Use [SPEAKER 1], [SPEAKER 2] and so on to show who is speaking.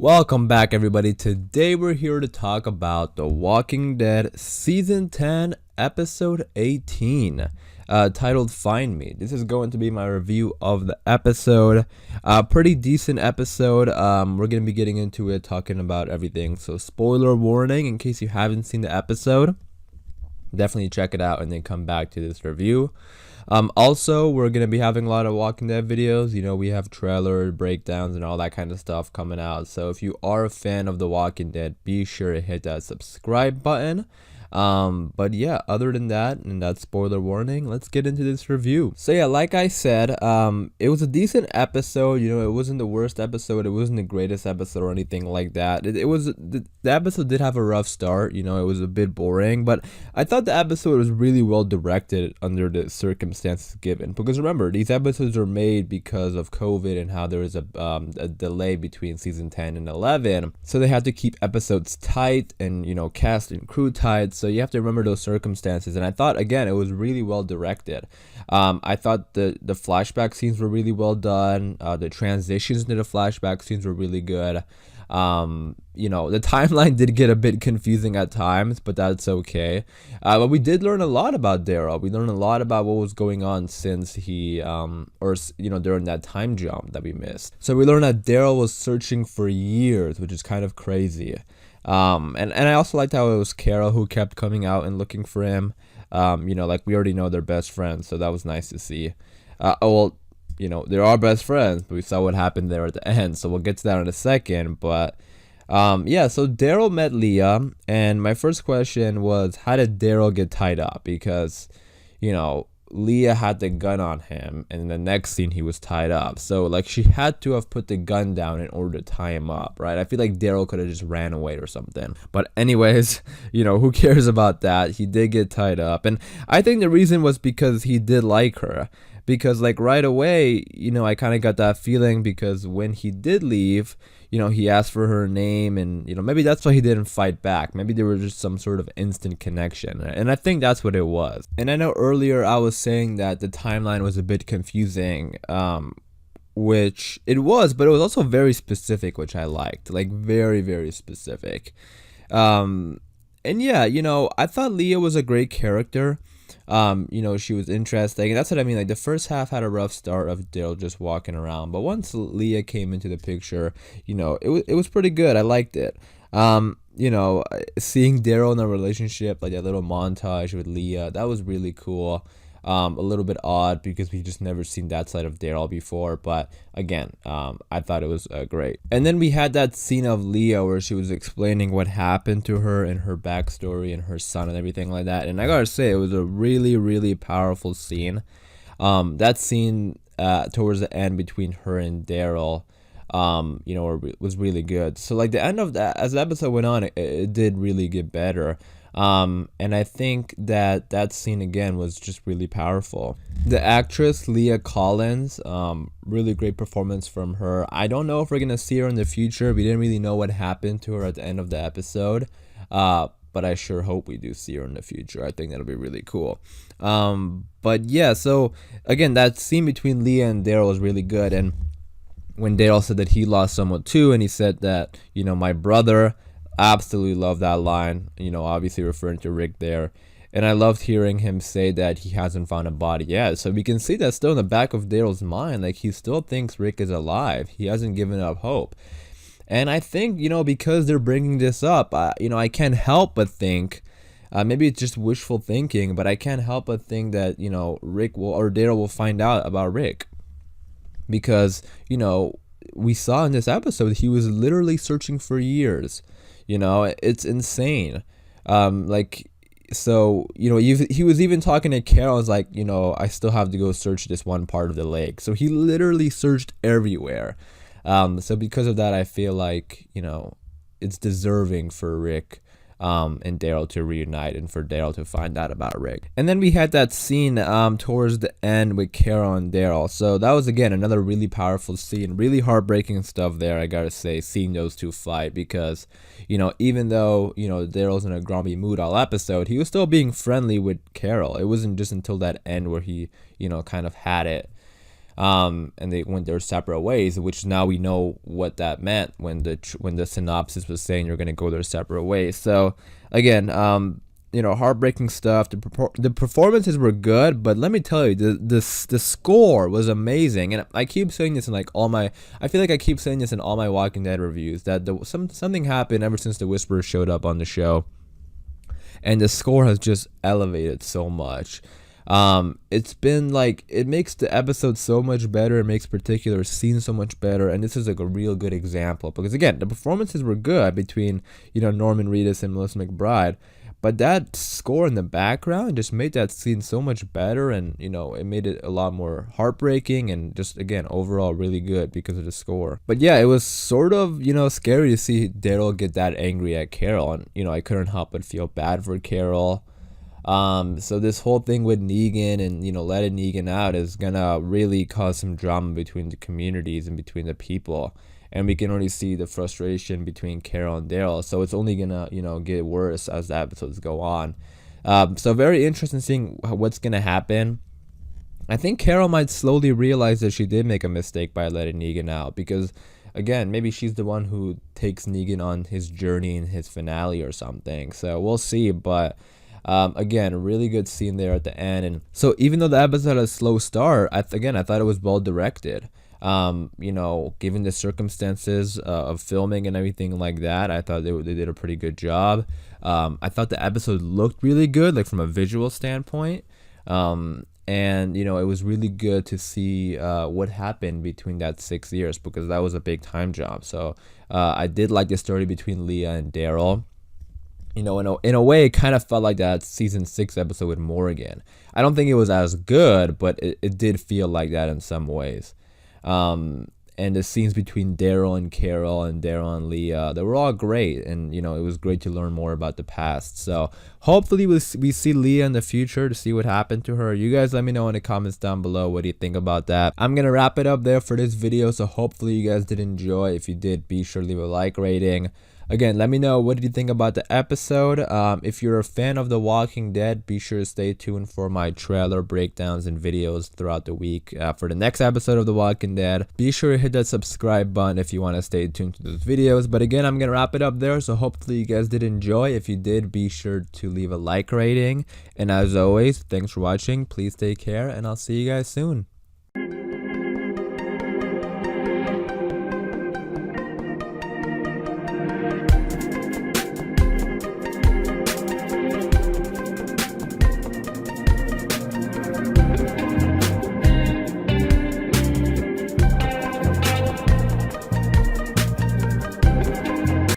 [SPEAKER 1] Welcome back, everybody. Today we're here to talk about The Walking Dead Season 10, Episode 18, titled Find Me. This is going to be my review of the episode. Pretty decent episode. We're going to be getting into it, talking about everything. So spoiler warning, in case you haven't seen the episode, definitely check it out and then come back to this review. Also, we're going to be having a lot of Walking Dead videos. You know, we have trailer breakdowns and all that kind of stuff coming out. So if you are a fan of The Walking Dead, be sure to hit that subscribe button. But yeah, other than that, and that spoiler warning, let's get into this review. So yeah, like I said, it was a decent episode. You know, it wasn't the worst episode. It wasn't the greatest episode or anything like that. The episode did have a rough start. You know, it was a bit boring, but I thought the episode was really well directed under the circumstances given. Because remember, these episodes were made because of COVID and how there was a delay between season 10 and 11. So they had to keep episodes tight and, you know, cast and crew tight. So you have to remember those circumstances. And I thought, again, it was really well directed. I thought the flashback scenes were really well done. The transitions into the flashback scenes were really good. You know, the timeline did get a bit confusing at times, but that's okay. But we did learn a lot about Daryl. We learned a lot about what was going on since he, during that time jump that we missed. So we learned that Daryl was searching for years, which is kind of crazy. And I also liked how it was Carol who kept coming out and looking for him. Like we already know they're best friends, so that was nice to see. They're our best friends, but we saw what happened there at the end, so we'll get to that in a second. But so Daryl met Leah, and my first question was, how did Daryl get tied up? Because, you know, Leah had the gun on him, and in the next scene he was tied up. So like she had to have put the gun down in order to tie him up, right? I feel like Daryl could have just ran away or something. But anyways, you know, who cares about that? He did get tied up, and I think the reason was because he did like her. Because like right away, you know, I kind of got that feeling because when he did leave, you know, he asked for her name, and, you know, maybe that's why he didn't fight back. Maybe there was just some sort of instant connection. And I think that's what it was. And I know earlier I was saying that the timeline was a bit confusing, which it was, but it was also very specific, which I liked. Like very, very specific. And yeah, you know, I thought Leah was a great character. She was interesting, and that's what I mean. Like the first half had a rough start of Daryl just walking around, but once Leah came into the picture, you know, it was pretty good. I liked it. Seeing Daryl in a relationship, like that little montage with Leah, that was really cool. A little bit odd because we just never seen that side of Daryl before, but again, I thought it was great. And then we had that scene of Leah where she was explaining what happened to her and her backstory and her son and everything like that, and I gotta say, it was a really, really powerful scene. That scene towards the end between her and Daryl, was really good. So like the end of that, as the episode went on, it did really get better. And I think that scene again was just really powerful. The actress Leah Collins, really great performance from her. I don't know if we're gonna see her in the future. We didn't really know what happened to her at the end of the episode, but I sure hope we do see her in the future. I think that'll be really cool. But yeah, so again, that scene between Leah and Daryl was really good. And when Daryl said that he lost someone too, and he said that, you know, my brother, absolutely love that line, you know, obviously referring to Rick there. And I loved hearing him say that he hasn't found a body yet. So we can see that still in the back of Daryl's mind. Like he still thinks Rick is alive. He hasn't given up hope. And I think, you know, because they're bringing this up, I can't help but think, maybe it's just wishful thinking, but I can't help but think that, you know, Daryl will find out about Rick. Because, you know, we saw in this episode, he was literally searching for years. You know, it's insane. So, you know, he was even talking to Carol. Was like, you know, I still have to go search this one part of the lake. So he literally searched everywhere. So because of that, I feel like, you know, it's deserving for Rick and Daryl to reunite and for Daryl to find out about Rick. And then we had that scene towards the end with Carol and Daryl. So that was, again, another really powerful scene, really heartbreaking stuff there, I gotta say, seeing those two fight, because, you know, even though, you know, Daryl's in a grumpy mood all episode, he was still being friendly with Carol. It wasn't just until that end where he, you know, kind of had it. and they went their separate ways, which now we know what that meant when the synopsis was saying you're gonna go their separate ways. So again, heartbreaking stuff. The performances were good, but let me tell you, the score was amazing. And I keep saying this in like I feel like I keep saying this in all my Walking Dead reviews, that something happened ever since the Whisperer showed up on the show, and the score has just elevated so much. It's been like, it makes the episode so much better. It makes particular scenes so much better, and this is like a real good example, because again, the performances were good between Norman Reedus and Melissa McBride, but that score in the background just made that scene so much better, and it made it a lot more heartbreaking, and just again overall really good because of the score. But yeah, it was sort of scary to see Daryl get that angry at Carol, and I couldn't help but feel bad for Carol. So this whole thing with Negan and letting Negan out is gonna really cause some drama between the communities and between the people, and we can only see the frustration between Carol and Daryl. So it's only gonna get worse as the episodes go on. So very interesting seeing what's gonna happen. I think Carol might slowly realize that she did make a mistake by letting Negan out, because again, maybe she's the one who takes Negan on his journey in his finale or something. So we'll see, but again, a really good scene there at the end. And so even though the episode had a slow start, I thought it was well directed. Given the circumstances of filming and everything like that, I thought they did a pretty good job. I thought the episode looked really good, like from a visual standpoint. And it was really good to see what happened between that 6 years, because that was a big time jump. So I did like the story between Leah and Daryl. In a way, it kind of felt like that season 6 episode with Morgan. I don't think it was as good, but it did feel like that in some ways. And the scenes between Daryl and Carol and Daryl and Leah, they were all great, and it was great to learn more about the past. So hopefully we see Leah in the future to see what happened to her. You guys let me know in the comments down below, what do you think about that. I'm gonna wrap it up there for this video, so hopefully you guys did enjoy. If you did, be sure to leave a like rating. Again, let me know, what did you think about the episode. If you're a fan of The Walking Dead, be sure to stay tuned for my trailer breakdowns and videos throughout the week for the next episode of The Walking Dead. Be sure to hit that subscribe button if you want to stay tuned to those videos. But again, I'm going to wrap it up there, so hopefully you guys did enjoy. If you did, be sure to leave a like rating. And as always, thanks for watching. Please take care, and I'll see you guys soon.